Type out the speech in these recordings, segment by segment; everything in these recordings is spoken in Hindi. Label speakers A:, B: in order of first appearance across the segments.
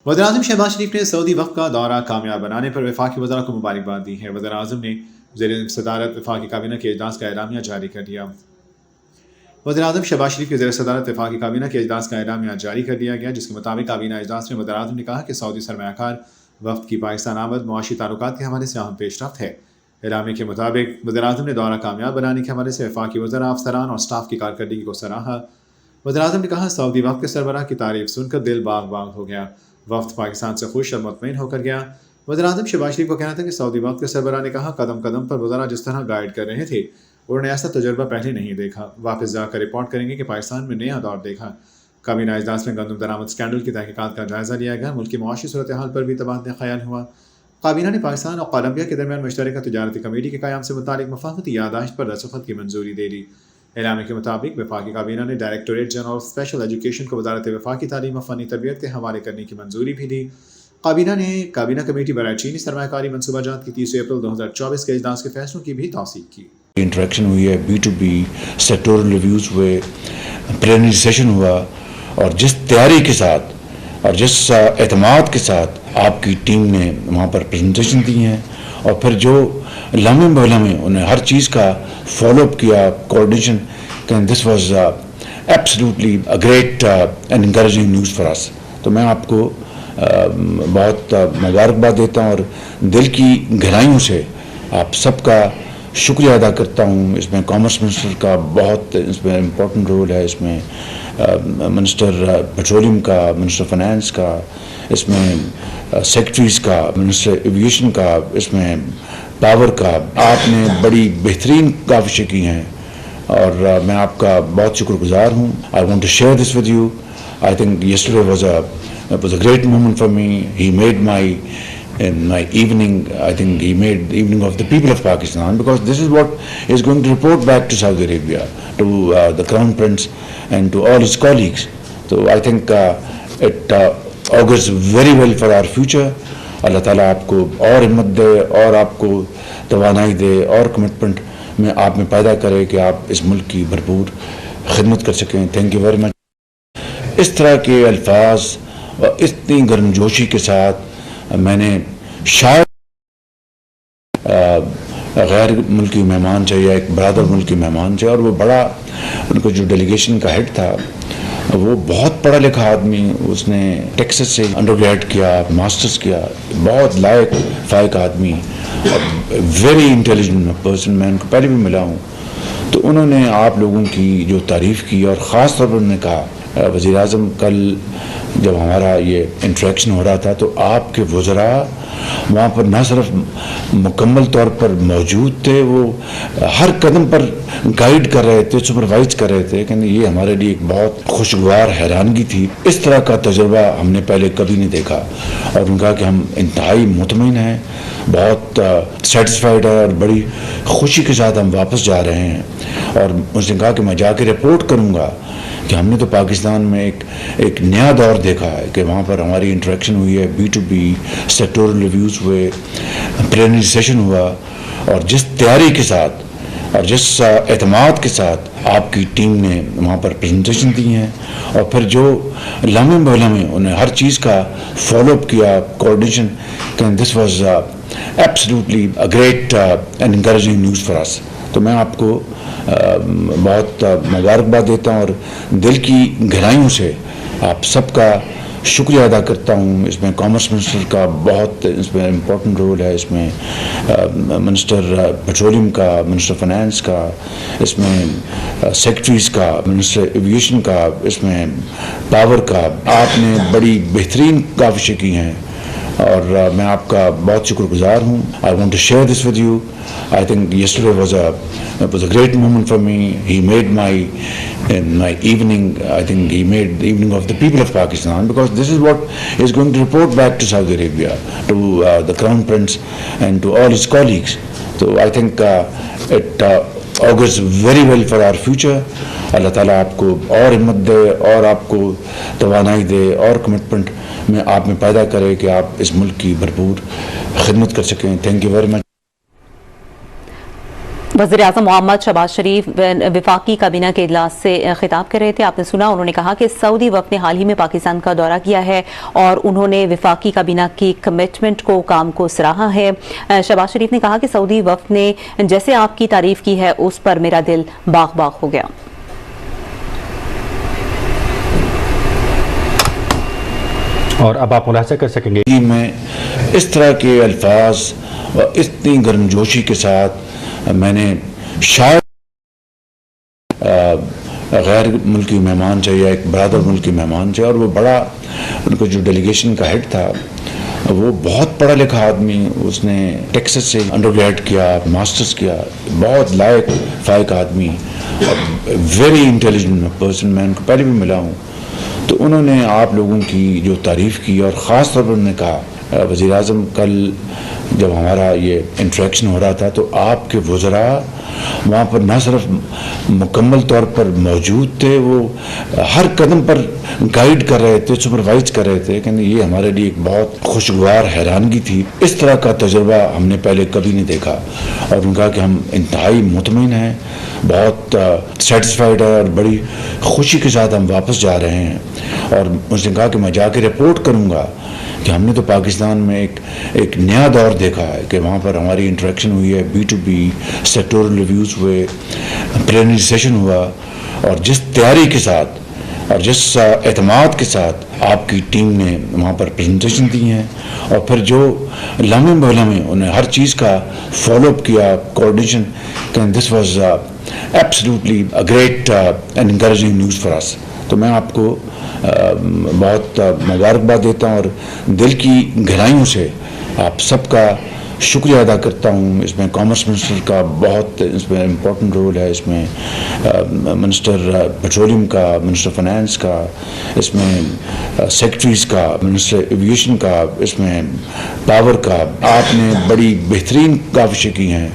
A: वज़ीर-ए-आज़म शहबाज शरीफ ने सऊदी वफ़द का दौरा कामयाब बनाने पर वफ़ाक़ी वज़रा को मुबारकबाद दी है। वज़ीर-ए-आज़म ने ज़ेर-ए-सदारत वफ़ाक़ी काबीना के इजलास का एलामिया जारी कर दिया। वज़ीर-ए-आज़म शहबाज शरीफ के ज़ेर-ए-सदारत वफ़ाक़ी काबीना के इजलास का एलामिया जारी कर दिया गया, जिसके मुताबिक काबीना इजलास में वज़ीर-ए-आज़म ने कहा कि सऊदी सरमायाकार वफ़द की पाकिस्तान आमद मुआशी ताल्लुकात के हवाले से अहम पेशरफ्त है। एलामिया के मुताबिक वज़ीर-ए-आज़म ने दौरा कामयाब बनाने के हवाले से वफ़ाक़ी वज़रा, अफ़सरान और स्टाफ की कारकर्दगी को सराहा। वज़ीर-ए-आज़म ने कहा, सऊदी वफ़द के सरबराह की तारीफ सुनकर दिल बाग-बाग हो गया। वफ़द पाकिस्तान से खुश और मुतमईन होकर गया। वज़ीर-ए-आज़म शहबाज शरीफ का कहना था कि सऊदी वफ़द के सरबराह ने कहा, कदम कदम पर वज़रा जिस तरह गाइड कर रहे थे, उन्होंने ऐसा तजुर्बा पहले नहीं देखा। वापस जाकर रिपोर्ट करेंगे कि पाकिस्तान में नया दौर देखा। काबीना इजलास में गंदम दरामद स्कैंडल की तहकीकात का जायजा लिया गया। मुल्क की मुआशी सूरत हाल पर भी तबादला ख्याल हुआ। काबीना ने पाकिस्तान और कोलंबिया के दरमियान मुश्तरका तजारती कमेटी के क़याम से मुतालिक मफाहमती याददाश्त पर दस्तखत की मंजूरी दे दी। एलामिया के मुताबिक वफाकी काबीना ने directorate general of special education को वजारत वफाकी तालीम और फ़नी तरबियत के हवाले करने की मंजूरी भी दी। काबीना कमेटी बराए चीनी सरमायाकारी मनसूबाजात की 30 अप्रैल 2024 के इजलास के फैसलों की भी तौसीक की।
B: इंटरेक्शन हुई है, B2B सेक्टोरल रिव्यूज़ हुए, प्लेनरी सेशन हुआ, और जिस तैयारी के साथ और जिस एतमाद के साथ आपकी टीम ने वहाँ पर प्रेजेंटेशन दी हैं, और फिर जो लम्हे बलम्हे उन्हें हर चीज़ का फॉलोअप किया, coordination, this was absolutely a great and encouraging news for us. तो मैं आपको बहुत मुबारकबाद देता हूँ और दिल की गहराइयों से आप सबका शुक्रिया अदा करता हूँ। इसमें कॉमर्स मिनिस्टर का बहुत इसमें इम्पोर्टेंट रोल है, इसमें मिनिस्टर पेट्रोलियम का, मिनिस्टर फाइनेंस का, इसमें सेक्रेटरीज़ का, मिनिस्टर एविएशन का, इसमें पावर का। आपने बड़ी बेहतरीन काविशें की हैं और मैं आपका बहुत शुक्रगुजार हूँ। I want to share this with you. आई थिंक yesterday was a great moment for me. He made my evening, I think he made the evening of the people of Pakistan, because this is what is going to report back to Saudi Arabia, to the Crown Prince and to all his colleagues. So I think it augurs very well for our future. अल्लाह ताला आपको और हिम्मत दे और आपको तवानाई दे और कमिटमेंट में आप में पैदा करे कि आप इस मुल्क की भरपूर खिदमत कर सकें। Thank you very much. इस तरह के अल्फाज और इतनी गर्मजोशी के साथ मैंने शायद गैर मुल्की मेहमान थे या एक बरादर मुल्की मेहमान थे, और वो बड़ा, उनको जो डेलीगेशन का हेड था वो बहुत पढ़ा लिखा आदमी, उसने टेक्सास से अंडरग्रेड किया, मास्टर्स किया, बहुत लायक फायक आदमी, वेरी इंटेलिजेंट पर्सन। मैं उनको पहले भी मिला हूँ। तो उन्होंने आप लोगों की जो तारीफ़ की और ख़ास तौर पर उन्होंने कहा, वज़ीर-ए-आज़म कल जब हमारा ये इंटरेक्शन हो रहा था तो आपके वज़रा वहाँ पर न सिर्फ मुकम्मल तौर पर मौजूद थे, वो हर कदम पर गाइड कर रहे थे, सुपरवाइज कर रहे थे। कहते ये हमारे लिए एक बहुत खुशगवार हैरानगी थी। इस तरह का तजुर्बा हमने पहले कभी नहीं देखा। और उन्होंने कहा कि हम इंतहाई मुतमईन हैं, बहुत सेटिस्फाइड है और बड़ी खुशी के साथ हम वापस जा रहे हैं। और उसने कहा कि मैं जाके रिपोर्ट करूँगा कि हमने तो पाकिस्तान में एक नया दौर देखा है, कि वहाँ पर हमारी इंटरेक्शन हुई है, B2B सेक्टोरल रिव्यूज़ हुए, प्लेनरी सेशन हुआ, और जिस तैयारी के साथ और जिस एतमाद के साथ आपकी टीम ने वहाँ पर प्रेजेंटेशन दी हैं, और फिर जो लम्हे बलम्हे उन्हें हर चीज़ का फॉलोअप किया, coordination, this was absolutely a great and encouraging news for us. तो मैं आपको बहुत मुबारकबाद देता हूँ और दिल की गहराइयों से आप सबका शुक्रिया अदा करता हूँ। इसमें कॉमर्स मिनिस्टर का बहुत इसमें इम्पोर्टेंट रोल है, इसमें मिनिस्टर पेट्रोलियम का, मिनिस्टर फाइनेंस का, इसमें सेक्रेटरीज़ का, मिनिस्टर एविएशन का, इसमें पावर का। आपने बड़ी बेहतरीन काविशें की हैं और मैं आपका बहुत शुक्रगुजार हूँ। I want to share this with you. I think yesterday was a great moment for me. He made my evening, I think he made the evening of the people of Pakistan, because this is what is going to report back to Saudi Arabia, to the Crown Prince and to all his colleagues. So I think it augurs very well for our future. अल्लाह ताला आपको और हिम्मत दे और आपको तवानाई दे और कमिटमेंट में आप में पैदा करे कि आप इस मुल्क की भरपूर खिदमत कर सकें। Thank you very much.
C: वज़ीर-ए-आज़म मोहम्मद शहबाज शरीफ वफाकी काबीना के इजलास से खिताब कर रहे थे। आपने सुना, उन्होंने कहा कि सऊदी वफ़द ने हाल ही में पाकिस्तान का दौरा किया है और उन्होंने वफाकी काबीना की कमिटमेंट को, काम को सराहा है। शहबाज शरीफ ने कहा कि सऊदी वफ़द ने जैसे आपकी तारीफ की है उस पर मेरा दिल बाग बाग हो गया।
D: और अब आप मुलाहिज़ा कर सकेंगे
B: मैं इस तरह के अल्फाज और इतनी गर्मजोशी के साथ मैंने शायद गैर मुल्की मेहमान चाहिए, एक बरादर मुल्की मेहमान चाहिए। और वो बड़ा, उनको जो डेलीगेशन का हेड था वो बहुत पढ़ा लिखा आदमी, उसने टेक्सास से अंडरग्रेड किया, मास्टर्स किया, बहुत लायक फायक आदमी, वेरी इंटेलिजेंट पर्सन। मैं उनको पहले भी मिला हूँ। तो उन्होंने आप लोगों की जो तारीफ़ की और ख़ास तौर पर उन्होंने कहा, वज़ीर आज़म कल जब हमारा ये इंटरेक्शन हो रहा था तो आपके वज़रा वहाँ पर न सिर्फ मुकम्मल तौर पर मौजूद थे, वो हर कदम पर गाइड कर रहे थे, सुपरवाइज कर रहे थे। कहते ये हमारे लिए एक बहुत खुशगवार हैरानगी थी। इस तरह का तजुर्बा हमने पहले कभी नहीं देखा। और उनका कि हम इंतहाई मुतमिन हैं, बहुत सेटिस्फाइड है और बड़ी खुशी के साथ हम वापस जा रहे हैं। और मुझसे कहा कि मैं जाके रिपोर्ट करूँगा कि हमने तो पाकिस्तान में एक नया दौर देखा है कि वहाँ पर हमारी इंटरेक्शन हुई है, B2B सेक्टोरल रिव्यूज़ हुए, प्लेनरी सेशन हुआ, और जिस तैयारी के साथ और जिस एतमाद के साथ आपकी टीम ने वहाँ पर प्रेजेंटेशन दी हैं, और फिर जो लम्हे बलम्हे उन्हें हर चीज़ का फॉलोअप किया, coordination, can this was absolutely a great and encouraging news for us. तो मैं आपको बहुत मुबारकबाद देता हूँ और दिल की गहराइयों से आप सबका शुक्रिया अदा करता हूँ। इसमें कॉमर्स मिनिस्टर का बहुत इसमें इम्पोर्टेंट रोल है, इसमें मिनिस्टर पेट्रोलियम का, मिनिस्टर फाइनेंस का, इसमें सेक्रेटरीज का, मिनिस्टर एविएशन का, इसमें पावर का। आपने बड़ी बेहतरीन काविशें की हैं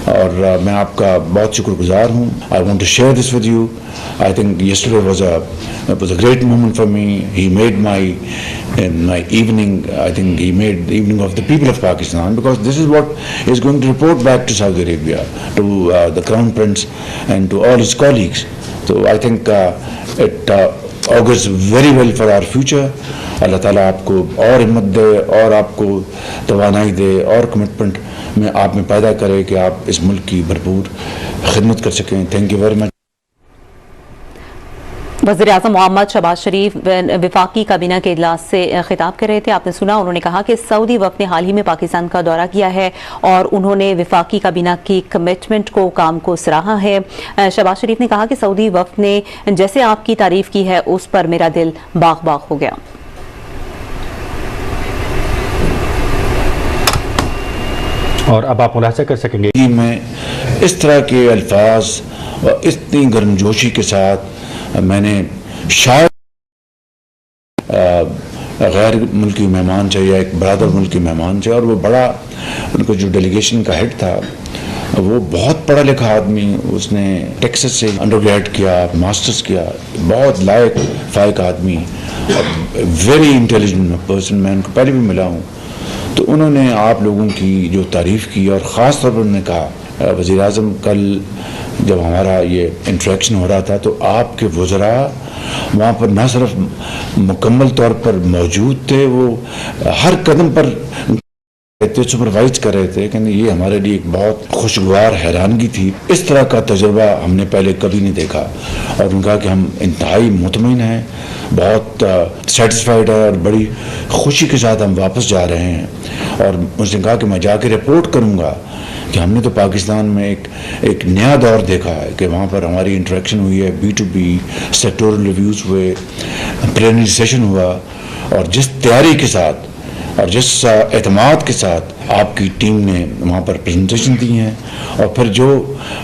B: और मैं आपका बहुत शुक्रगुजार हूँ। I want to share this with you. I think yesterday was a great moment for me. He made my evening. I think he made the evening of the people of Pakistan, because this is what is going to report back to Saudi Arabia, to the Crown Prince and to all his colleagues. So I think it augurs very well for our future. अल्लाह ताला आपको और हिम्मत दे और आपको तवानाई दे और कमिटमेंट में आप में पैदा करे कि आप इस मुल्क की भरपूर खिदमत कर सकें। Thank you very much.
C: वज़ीर-ए-आज़म मोहम्मद शहबाज शरीफ वफाकी काबीना के इजलास से खिताब कर रहे थे। आपने सुना, उन्होंने कहा कि सऊदी वफ़द ने हाल ही में पाकिस्तान का दौरा किया है और उन्होंने वफाकी काबीना की कमिटमेंट को, काम को सराहा है। शहबाज शरीफ ने कहा कि सऊदी वफ़द ने जैसे आपकी तारीफ की है उस पर मेरा दिल बाग बाग हो गया।
D: और अब आप मुलाहिज़ा कर सकेंगे
B: मैं इस तरह के अल्फाज और इतनी गर्मजोशी के साथ मैंने शायद गैर मुल्की मेहमान चाहिए, एक बरादर मुल्की मेहमान चाहिए। और वो बड़ा, उनको जो डेलीगेशन का हेड था वो बहुत पढ़ा लिखा आदमी, उसने टेक्सास से अंडरग्रेड किया, मास्टर्स किया, बहुत लायक फायक आदमी, वेरी इंटेलिजेंट पर्सन। मैं उनको पहले भी मिला हूँ। तो उन्होंने आप लोगों की जो तारीफ़ की और ख़ास तौर पर उन्होंने कहा, वज़ीर आज़म कल जब हमारा ये इंटरेक्शन हो रहा था तो आपके वज़रा वहाँ पर न सिर्फ मुकम्मल तौर पर मौजूद थे, वो हर कदम पर सुपरवाइज कर रहे थे। कहते ये हमारे लिए एक बहुत खुशगवार हैरानगी थी। इस तरह का तजुर्बा हमने पहले कभी नहीं देखा। और उनका कि हम इंतहाई मुतमिन हैं, बहुत सेटिस्फाइड है और बड़ी खुशी के साथ हम वापस जा रहे हैं। और मुझसे कहा कि मैं जाके रिपोर्ट करूँगा कि हमने तो पाकिस्तान में एक नया दौर देखा है कि वहाँ पर हमारी इंटरेक्शन हुई है, B2B सेक्टोरल रिव्यूज़ हुए, प्लेनरी सेशन हुआ, और जिस तैयारी के साथ और जिस एतमाद के साथ आपकी टीम ने वहाँ पर प्रेजेंटेशन दी हैं, और फिर जो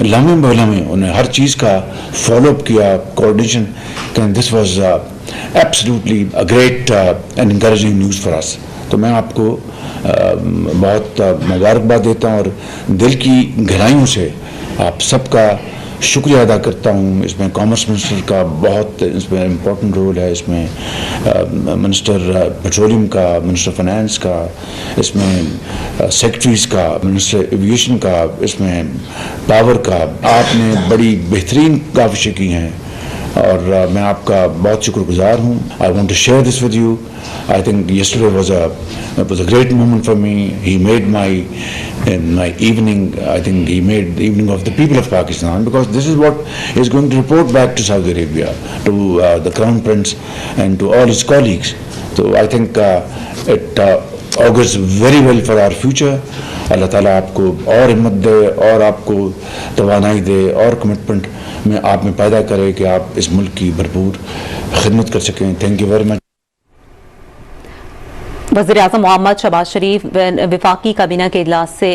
B: लम्हे बलम्हे उन्हें हर चीज़ का फॉलोअप किया, coordination, can this was absolutely a great and encouraging news for us. तो मैं आपको बहुत मुबारकबाद देता हूँ और दिल की गहराइयों से आप सबका शुक्रिया अदा करता हूँ। इसमें कॉमर्स मिनिस्टर का बहुत इसमें इम्पोर्टेंट रोल है, इसमें मिनिस्टर पेट्रोलियम का, मिनिस्टर फाइनेंस का, इसमें सेक्रेटरीज का, मिनिस्टर एविएशन का, इसमें पावर का। आपने बड़ी बेहतरीन काविशें की हैं और मैं आपका बहुत शुक्रगुजार हूँ। I want to share this with you. I think yesterday was a great moment for me. He made my evening. I think he made the evening of the people of Pakistan, because this is what he is going to report back to Saudi Arabia, to the Crown Prince and to all his colleagues. So I think it augurs very well for our future. अल्लाह ताला आपको और हिम्मत दे और आपको तवानाई दे और कमिटमेंट में आप में पैदा करे कि आप इस मुल्क की भरपूर खिदमत कर सकें। Thank you very much.
C: वज़ीर-ए-आज़म मोहम्मद शहबाज शरीफ विफाकी काबीना के इजलास से